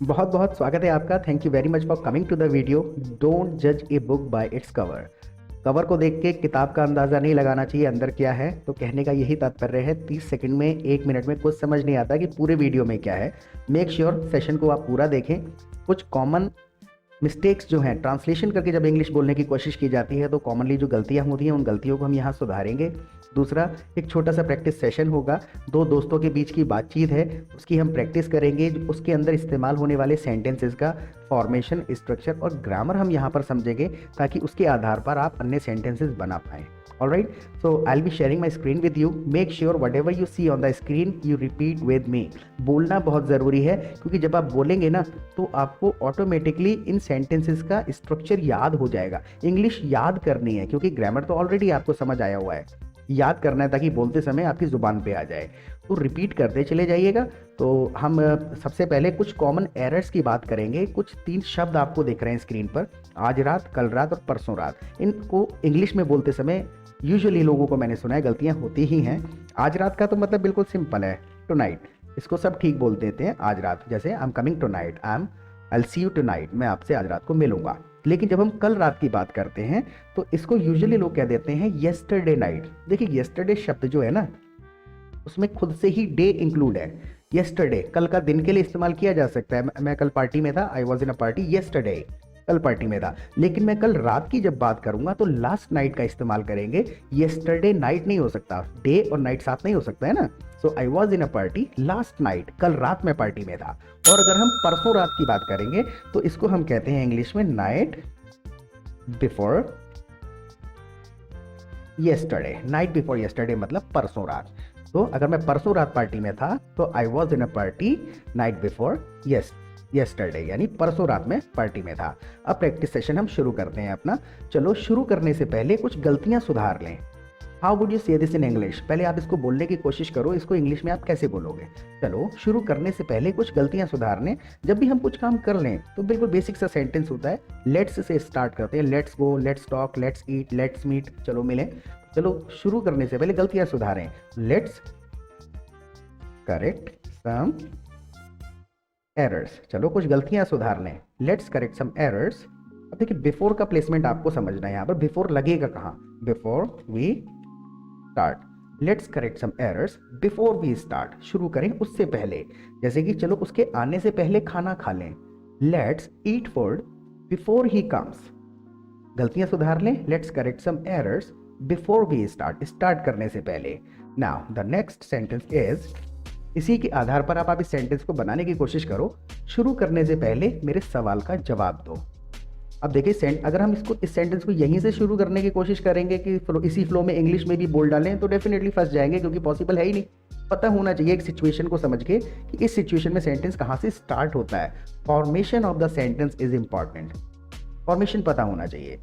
बहुत बहुत स्वागत है आपका। Thank you very much for coming to the video. Don't जज a book by its cover. Cover को देख के किताब का अंदाज़ा नहीं लगाना चाहिए अंदर क्या है। तो कहने का यही तात्पर्य है, 30 सेकंड में 1 मिनट में कुछ समझ नहीं आता कि पूरे वीडियो में क्या है। मेक श्योर सेशन को आप पूरा देखें। कुछ कॉमन मिस्टेक्स जो हैं, ट्रांसलेशन करके जब इंग्लिश बोलने की कोशिश की जाती है तो कॉमनली जो गलतियां होती हैं उन गलतियों को हम यहाँ सुधारेंगे। दूसरा, एक छोटा सा प्रैक्टिस सेशन होगा। दो दोस्तों के बीच की बातचीत है, उसकी हम प्रैक्टिस करेंगे। उसके अंदर इस्तेमाल होने वाले सेंटेंसेस का फॉर्मेशन, स्ट्रक्चर और ग्रामर हम यहाँ पर समझेंगे, ताकि उसके आधार पर आप अन्य सेंटेंसेस बना पाएँ। Alright, so I'll be sharing my screen with you. Make sure whatever you see on the screen you repeat with me. बोलना बहुत ज़रूरी है, क्योंकि जब आप बोलेंगे ना तो आपको ऑटोमेटिकली इन सेंटेंसेस का स्ट्रक्चर याद हो जाएगा। इंग्लिश याद करनी है, क्योंकि ग्रामर तो ऑलरेडी आपको समझ आया हुआ है। याद करना है ताकि बोलते समय आपकी ज़ुबान पे आ जाए। तो रिपीट करते चले जाइएगा। तो हम सबसे पहले कुछ कॉमन एरर्स की बात करेंगे। कुछ 3 शब्द आपको दिख रहे हैं स्क्रीन पर, आज रात, कल रात और परसों रात। इनको इंग्लिश में बोलते समय यूजुअली लोगों को मैंने सुना है गलतियां होती ही हैं। आज रात का तो मतलब बिल्कुल सिंपल है, टू नाइट। इसको सब ठीक बोल देते हैं आज रात। जैसे I am coming tonight, I see you tonight, मैं आपसे आज रात को मिलूंगा। लेकिन जब हम कल रात की बात करते हैं तो इसको यूजुअली लोग कह देते हैं येस्टरडे नाइट। देखिए, येस्टरडे शब्द जो है ना, उसमें खुद से ही डे इंक्लूड है। येस्टरडे कल का दिन के लिए इस्तेमाल किया जा सकता है। मैं कल पार्टी में था, आई was in a party yesterday, कल पार्टी में था। लेकिन मैं कल रात की जब बात करूंगा तो लास्ट नाइट का इस्तेमाल करेंगे। येस्टरडे नाइट नहीं हो सकता, डे और नाइट साथ नहीं हो सकता है ना। So I was in a party last night, कल रात में पार्टी में था। और अगर हम परसों रात की बात करेंगे तो इसको हम कहते हैं इंग्लिश में night before yesterday. Night before yesterday मतलब परसों रात। तो अगर मैं परसों रात पार्टी में था तो आई was in a party night before yesterday, यानी परसों रात में पार्टी में था। अब प्रैक्टिस सेशन हम शुरू करते हैं अपना। चलो, शुरू करने से पहले कुछ गलतियां सुधार लें। हाउ वुड यू से दिस इन इंग्लिश? पहले आप इसको बोलने की कोशिश करो, इसको इंग्लिश में आप कैसे बोलोगे। चलो, शुरू करने से पहले कुछ गलतियां सुधारने। जब भी हम कुछ काम कर लें तो बिल्कुल बेसिक सा सेंटेंस होता है, लेट्स से स्टार्ट करते हैं। Let's go, let's talk, let's eat, let's meet, चलो मिलें। चलो, शुरू करने से पहले गलतियां सुधारें। Let's correct some errors. चलो, कुछ गलतियां सुधार लें। Let's correct some errors. अब देखिए, बिफोर का प्लेसमेंट आपको समझना है। यहाँ पर बिफोर लगेगा कहाँ? Before we start. Let's correct some errors before we start. शुरू करें उससे पहले। जैसे कि चलो, उसके आने से पहले खाना खा लें। Let's eat food before he comes. गलतियां सुधार लें। Let's correct some errors before we start, start करने से पहले। Now the next sentence is, इसी के आधार पर आप इस सेंटेंस को बनाने की कोशिश करो। शुरू करने से पहले मेरे सवाल का जवाब दो। अब देखिए, अगर हम इस सेंटेंस को यहीं से शुरू करने की कोशिश करेंगे कि इसी फ्लो में इंग्लिश में भी बोल डालें, तो डेफिनेटली फंस जाएंगे, क्योंकि पॉसिबल है ही नहीं। पता होना चाहिए एक सिचुएशन को समझ के कि इस सिचुएशन में सेंटेंस कहाँ से स्टार्ट होता है। Formation of the sentence is important. Formation पता होना चाहिए।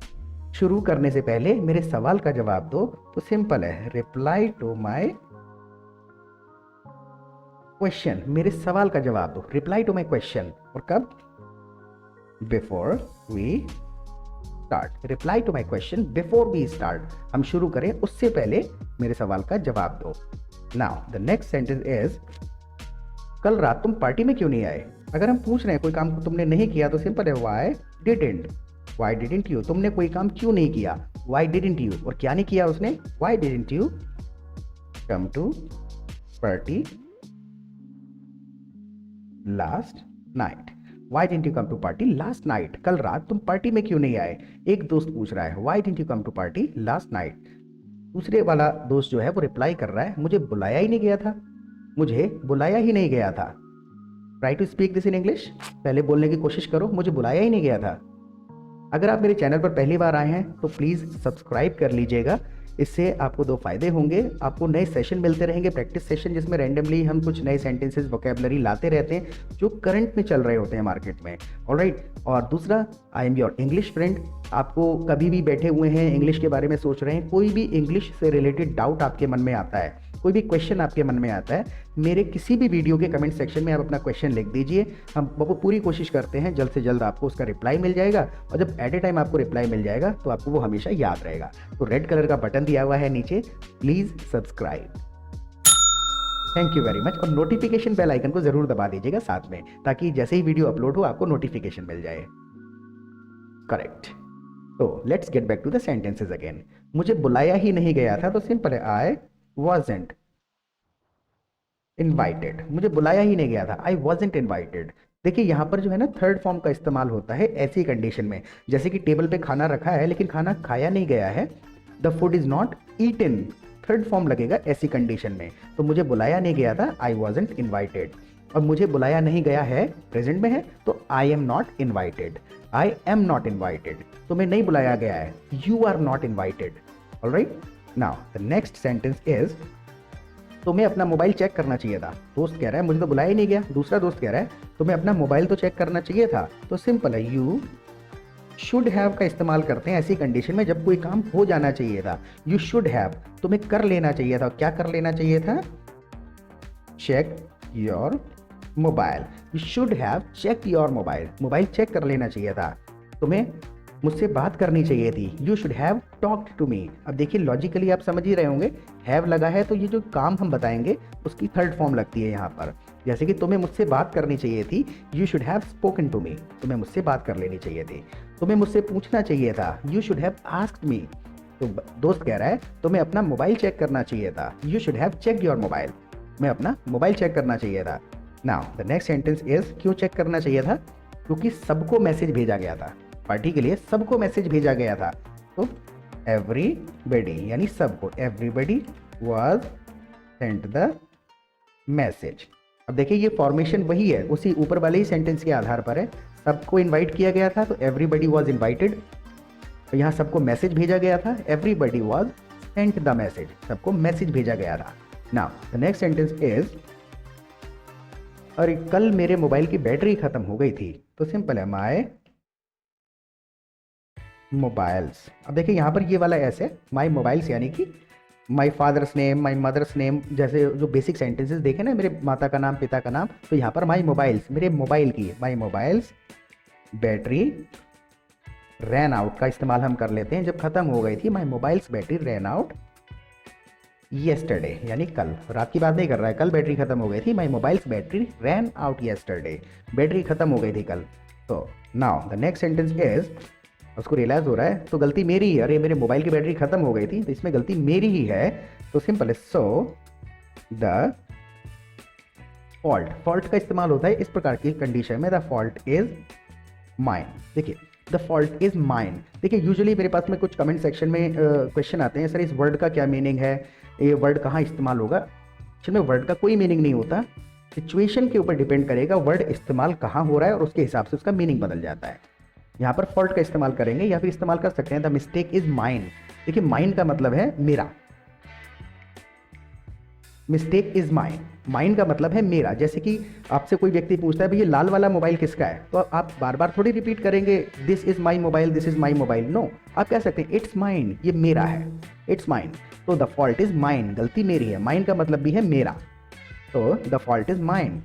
शुरू करने से पहले मेरे सवाल का जवाब दो, तो सिंपल है, रिप्लाई टू माई क्वेश्चन। मेरे सवाल का जवाब दो, रिप्लाई टू माई क्वेश्चन। और कब? Before we start. Reply to my question before we start. हम शुरू करें उससे पहले मेरे सवाल का जवाब दो। Now the next sentence is, कल रात तुम पार्टी में क्यों नहीं आए? अगर हम पूछ रहे हैं कोई काम तुमने नहीं किया तो सिंपल है, why didn't. Why didn't you? तुमने कोई काम क्यों नहीं किया? Why didn't you? और क्या नहीं किया उसने? Why didn't you come to party last night? Why didn't you come to party last night? कल रात तुम पार्टी में क्यों नहीं आए? एक दोस्त पूछ रहा है, why didn't you come to party last night? दूसरे वाला दोस्त जो है वो रिप्लाई कर रहा है, मुझे बुलाया ही नहीं गया था, मुझे बुलाया ही नहीं गया था। Try to speak this in English. पहले बोलने की कोशिश करो, मुझे बुलाया ही नहीं गया था। अगर आप मेरे चैनल पर पहली बार आए हैं तो प्लीज़ सब्सक्राइब कर लीजिएगा। इससे आपको 2 फायदे होंगे। आपको नए सेशन मिलते रहेंगे, प्रैक्टिस सेशन, जिसमें रैंडमली हम कुछ नए सेंटेंसेस, वोकैबुलरी लाते रहते हैं जो करंट में चल रहे होते हैं मार्केट में। ऑलराइट। और दूसरा, I am your English friend. आपको कभी भी बैठे हुए हैं, इंग्लिश के बारे में सोच रहे हैं, कोई भी इंग्लिश से रिलेटेड डाउट आपके मन में आता है, कोई भी क्वेश्चन आपके मन में आता है, मेरे किसी भी वीडियो के कमेंट सेक्शन में आप अपना क्वेश्चन लिख दीजिए। हम पूरी कोशिश करते हैं जल्द से जल्द आपको उसका रिप्लाई मिल जाएगा। और जब एट ए टाइम आपको रिप्लाई मिल जाएगा तो आपको वो हमेशा याद रहेगा। तो रेड कलर का बटन दिया हुआ है नीचे, please subscribe. Thank you very much. और नोटिफिकेशन बेल आइकन को जरूर दबा दीजिएगा साथ में, ताकि जैसे ही वीडियो अपलोड हो आपको नोटिफिकेशन मिल जाए। करेक्ट। तो let's get back to the sentences again. मुझे बुलाया ही नहीं गया था, तो सिंपल है आई वॉजेंट इनवाइटेड। मुझे बुलाया ही नहीं गया था, आई वॉजेंट इनवाइटेड। देखिए यहाँ पर जो है ना थर्ड फॉर्म का इस्तेमाल होता है ऐसी कंडीशन में, जैसे कि टेबल पे खाना रखा है लेकिन खाना खाया नहीं गया है, the food is not eaten, third form लगेगा ऐसी कंडीशन में। तो मुझे बुलाया नहीं गया था, आई वॉजेंट इन्वाइटेड। और मुझे बुलाया नहीं गया है प्रेजेंट में है, तो I am not invited, I am not invited. तुम्हें नहीं बुलाया गया है, you are not invited. Alright, now the next sentence is तुम्हें अपना मोबाइल चेक करना चाहिए था। दोस्त कह रहा है मुझे तो बुलाया ही नहीं गया, दूसरा दोस्त कह रहा है तुम्हें अपना मोबाइल तो चेक करना चाहिए था। तो सिंपल है, यू शुड हैव का इस्तेमाल करते हैं ऐसी कंडीशन में जब कोई काम हो जाना चाहिए था। यू शुड हैव, तुम्हें कर लेना चाहिए था। क्या कर लेना चाहिए था? Check your mobile. You should have check your mobile, mobile check कर लेना चाहिए था। तुम्हें मुझसे बात करनी चाहिए थी, you should have talked to me. अब देखिए लॉजिकली आप समझ ही रहे होंगे, हैव लगा है तो ये जो काम हम बताएंगे उसकी थर्ड फॉर्म लगती है यहाँ पर। जैसे कि तुम्हें मुझसे बात करनी चाहिए थी, you should have spoken to me, तुम्हें मुझसे बात कर लेनी चाहिए थी। तुम्हें मुझसे पूछना चाहिए था, you should have asked me. तो दोस्त कह रहा है तुम्हें अपना मोबाइल चेक करना चाहिए था, you should have check your mobile, मैं अपना मोबाइल चेक करना चाहिए था। Now the next sentence is क्यों चेक करना चाहिए था? क्योंकि सबको मैसेज भेजा गया था, पार्टी के लिए सबको मैसेज भेजा गया था। तो एवरीबडी यानी सबको, everybody was sent the message. अब देखिए ये फॉर्मेशन वही है, उसी ऊपर वाले ही सेंटेंस के आधार पर है। सबको इनवाइट किया गया था तो एवरीबडी वाज इनवाइटेड, तो यहाँ सबको मैसेज भेजा गया था, everybody was sent the message, सबको मैसेज भेजा गया था। Now the next sentence is अरे कल मेरे मोबाइल की बैटरी खत्म हो गई थी। तो सिंपल है, माई मोबाइल्स। अब देखिए यहाँ पर ये वाला एस है, माई मोबाइल्स, यानी कि my father's name, my mother's name, जैसे जो बेसिक सेंटेंसेस देखे ना, मेरे माता का नाम, पिता का नाम, तो यहाँ पर माई मोबाइल्स, मेरे मोबाइल की, माई मोबाइल्स बैटरी रैन आउट का इस्तेमाल हम कर लेते हैं जब खत्म हो गई थी। My mobile's battery ran out yesterday, यानी कल, रात की बात नहीं कर रहा है, कल बैटरी खत्म हो गई थी। My mobile's battery ran out yesterday, battery खत्म हो गई थी कल। तो now the next sentence is उसको रियलाइज हो रहा है तो गलती मेरी ही है, अरे मेरे मोबाइल की बैटरी खत्म हो गई थी तो इसमें गलती मेरी ही है। तो सिंपल है, सो द फॉल्ट, फॉल्ट का इस्तेमाल होता है इस प्रकार की कंडीशन में, द फॉल्ट इज माइन। देखिए द फॉल्ट इज माइन। देखिए यूजुअली मेरे पास में कुछ कमेंट सेक्शन में क्वेश्चन आते हैं, सर इस वर्ड का क्या मीनिंग है, ये वर्ड कहाँ इस्तेमाल होगा। एक्चुअली में वर्ड का कोई मीनिंग नहीं होता, सिचुएशन के ऊपर डिपेंड करेगा वर्ड इस्तेमाल कहाँ हो रहा है और उसके हिसाब से उसका मीनिंग बदल जाता है। यहाँ पर फॉल्ट का इस्तेमाल करेंगे या फिर इस्तेमाल कर सकते हैं द मिस्टेक इज माइन। देखिए माइन का मतलब है मेरा, मिस्टेक इज माइन, माइन का मतलब है मेरा। जैसे कि आपसे कोई व्यक्ति पूछता है भैया लाल वाला मोबाइल किसका है, तो आप बार बार थोड़ी रिपीट करेंगे this is my mobile, this is my mobile, no, आप कह सकते हैं इट्स माइन, ये मेरा है, इट्स माइन। तो द फॉल्ट इज माइन, गलती मेरी है, माइन का मतलब भी है मेरा, तो the fault is mine.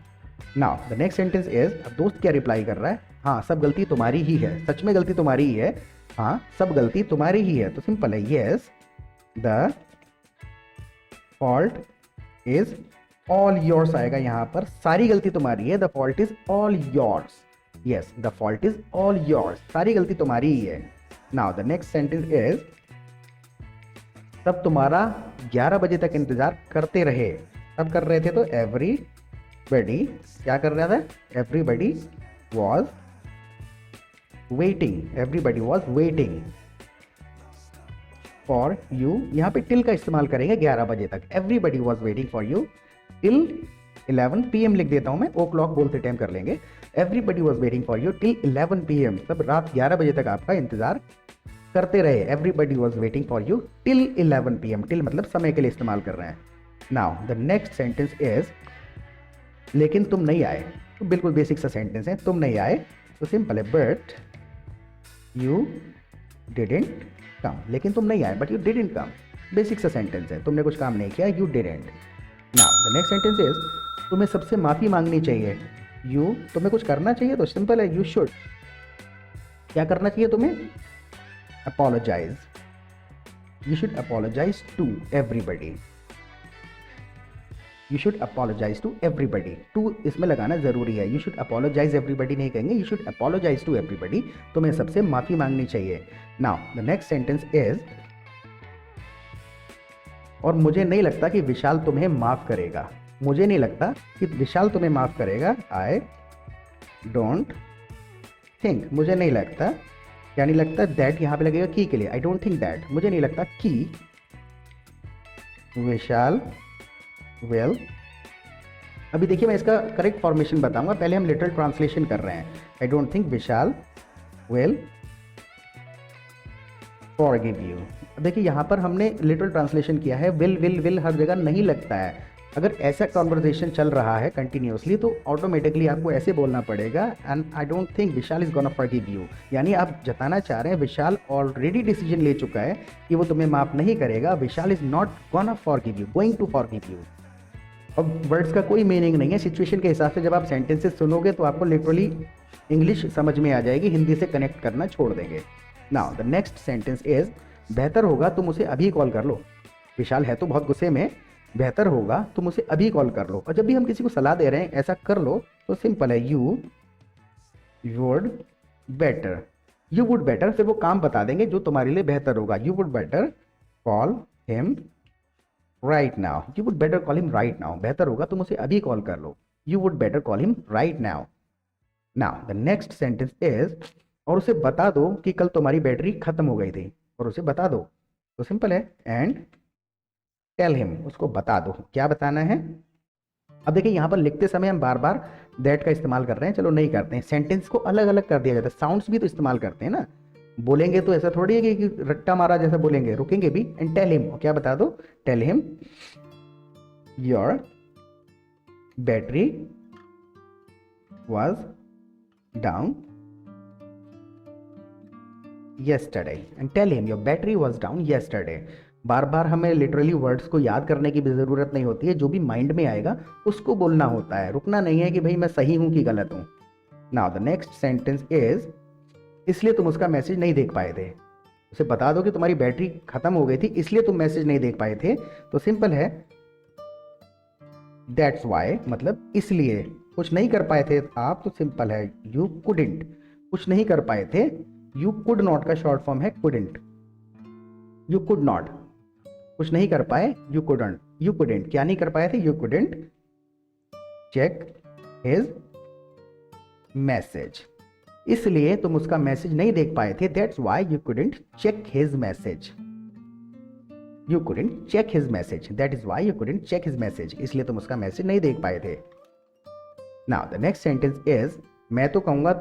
Now the next sentence is, अब दोस्त क्या रिप्लाई कर रहा है, हाँ सब गलती तुम्हारी ही है, सच में गलती तुम्हारी ही है, हाँ सब गलती तुम्हारी ही है। तो सिंपल है, yes the fault is all yours आएगा यहाँ पर, सारी गलती तुम्हारी है, the fault is all yours, yes the fault is all yours, सारी गलती तुम्हारी ही है। Now the next sentence is सब तुम्हारा 11 बजे तक इंतजार करते रहे, सब कर रहे थे, तो एवरीबडी क्या कर रहा था, everybody was waiting, everybody was waiting for you. यहाँ पे टिल का इस्तेमाल करेंगे 11 बजे तक, everybody was waiting for you till 11 PM लिख देता हूँ मैं, ओ क्लॉक बोलते टाइम कर लेंगे, everybody was waiting for you till 11 PM, सब रात 11 बजे तक आपका इंतजार करते रहे, everybody was waiting for you till 11 PM, till मतलब समय के लिए इस्तेमाल कर रहे हैं। Now the next sentence is लेकिन तुम नहीं आए। तो बिल्कुल बेसिक सा सेंटेंस है, तुम नहीं आए, तो सिंपल है, बट यू डिडंट कम, लेकिन तुम नहीं आए but you didn't come, basic सा सेंटेंस है, तुमने कुछ काम नहीं किया, you didn't. Now the next sentence is तुम्हें सबसे माफ़ी मांगनी चाहिए, यू तुम्हें कुछ करना चाहिए, तो सिंपल है, यू शुड क्या करना चाहिए तुम्हें, apologise, you should apologise to everybody. You should apologise to everybody, to इसमें लगाना ज़रूरी है। यू शुड अपोलोजाइज एवरीबडी नहीं कहेंगे, you should apologise to everybody, तुम्हें सबसे माफ़ी मांगनी चाहिए। Now the next sentence is, और मुझे नहीं लगता कि विशाल तुम्हें माफ़ करेगा। मुझे नहीं लगता कि विशाल तुम्हें माफ़ करेगा। आई डोंट थिंक, मुझे नहीं लगता, क्या नहीं लगता, दैट यहाँ पे लगेगा की के लिए। आई डोंट थिंक दैट, मुझे नहीं लगता कि विशाल विल, अभी देखिए मैं इसका करेक्ट फॉर्मेशन बताऊंगा, पहले हम लिटरल ट्रांसलेशन कर रहे हैं। I don't think Vishal will forgive you. देखिए यहाँ पर हमने लिटरल ट्रांसलेशन किया है, विल विल विल हर जगह नहीं लगता है। अगर ऐसा कॉन्वर्जेशन चल रहा है कंटिन्यूसली तो ऑटोमेटिकली आपको ऐसे बोलना पड़ेगा, and I don't think Vishal is gonna forgive you, यानी आप जताना चाह रहे हैं विशाल ऑलरेडी डिसीजन ले चुका है कि वो तुम्हें माफ़ नहीं करेगा। Vishal is not gonna forgive you, going to forgive you. अब वर्ड्स का कोई मीनिंग नहीं है, सिचुएशन के हिसाब से जब आप सेंटेंसेस सुनोगे तो आपको लिटरली इंग्लिश समझ में आ जाएगी, हिंदी से कनेक्ट करना छोड़ देंगे। Now the next sentence is, बेहतर होगा तुम उसे अभी कॉल कर लो। विशाल है तो बहुत गुस्से में, बेहतर होगा तुम उसे अभी कॉल कर लो। और जब भी हम किसी को सलाह दे रहे हैं ऐसा कर लो तो सिंपल है, you would better, you would better, फिर वो काम बता देंगे जो तुम्हारे लिए बेहतर होगा। You would better call him right now, you would better call him right now, बेहतर होगा तुम उसे अभी कॉल कर लो। You would better call him right now. Now the next sentence is, और उसे बता दो कि कल तुम्हारी बैटरी खत्म हो गई थी, और उसे बता दो, तो सिंपल है, एंड टेल हिम, उसको बता दो। क्या बताना है? अब देखिए यहाँ पर लिखते समय हम बार बार दैट का इस्तेमाल कर रहे हैं, चलो नहीं करते हैं, सेंटेंस को अलग अलग कर दिया जाता है, साउंड्स भी तो इस्तेमाल करते हैं ना। बोलेंगे तो ऐसा थोड़ी है कि रट्टा मारा जैसा बोलेंगे, रुकेंगे भी। एंड टेल हिम, क्या बता दो? Tell him your battery was down yesterday, and tell him your battery was down yesterday। बार बार हमें लिटरली वर्ड्स को याद करने की भी ज़रूरत नहीं होती है, जो भी माइंड में आएगा उसको बोलना होता है, रुकना नहीं है कि भाई मैं सही हूँ कि गलत हूँ। Now the next sentence is, इसलिए तुम उसका मैसेज नहीं देख पाए थे। उसे बता दो कि तुम्हारी बैटरी खत्म हो गई थी इसलिए तुम मैसेज नहीं देख पाए थे, तो सिंपल है, दैट्स वाई, मतलब इसलिए कुछ नहीं कर पाए थे आप, तो सिंपल है, यू कुडिंट, कुछ नहीं कर पाए थे। यू कुड नॉट का शॉर्ट फॉर्म है कुडिंट, यू कुड नॉट, कुछ नहीं कर पाए, यू कुडंट, यू कुडिंट, क्या नहीं कर पाए थे? You couldn't check his message, इसलिए तुम उसका मैसेज नहीं देख पाए थे। That's why you couldn't check his message, you couldn't check his message, that is why you couldn't check his message, इसलिए तुम उसका मैसेज नहीं देख पाए थे। Now the next sentence is, मैं तो कहूंगा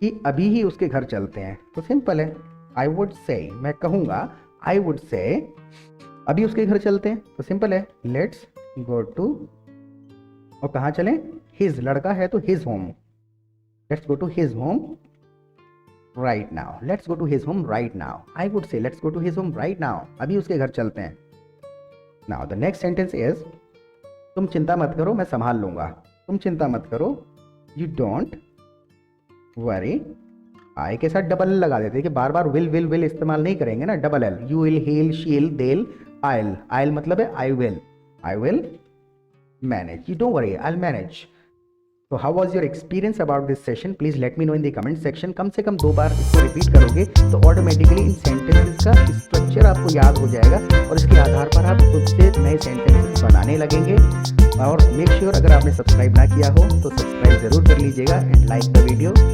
कि अभी ही उसके घर चलते हैं, तो सिंपल है, आई वुड से, मैं कहूंगा, आई वुड से अभी उसके घर चलते हैं, तो सिंपल है, लेट्स गो टू, और कहाँ चलें? हिज, लड़का है तो his home, let's go to his home right now, let's go to his home right now. I would say let's go to his home right now, अभी उसके घर चलते हैं। Now the next sentence is, तुम चिंता मत करो मैं संभाल लूंगा, तुम चिंता मत करो, यू डोंट वरी। आई के साथ डबल एल लगा देते हैं कि बार बार विल विल विल इस्तेमाल नहीं करेंगे ना, double L, you will, he will, she will, they will, I'll, I'll मतलब है I will manage, you don't worry, I will manage. तो how was your experience about this session? Please let me know in the comment section. कम से कम 2 बार इसको repeat करोगे तो ऑटोमेटिकली इन सेंटेंसेस का स्ट्रक्चर आपको याद हो जाएगा, और इसके आधार पर आप खुद से नए सेंटेंसेस बनाने लगेंगे। और मेक श्योर अगर आपने सब्सक्राइब ना किया हो तो सब्सक्राइब जरूर कर लीजिएगा, एंड लाइक द वीडियो।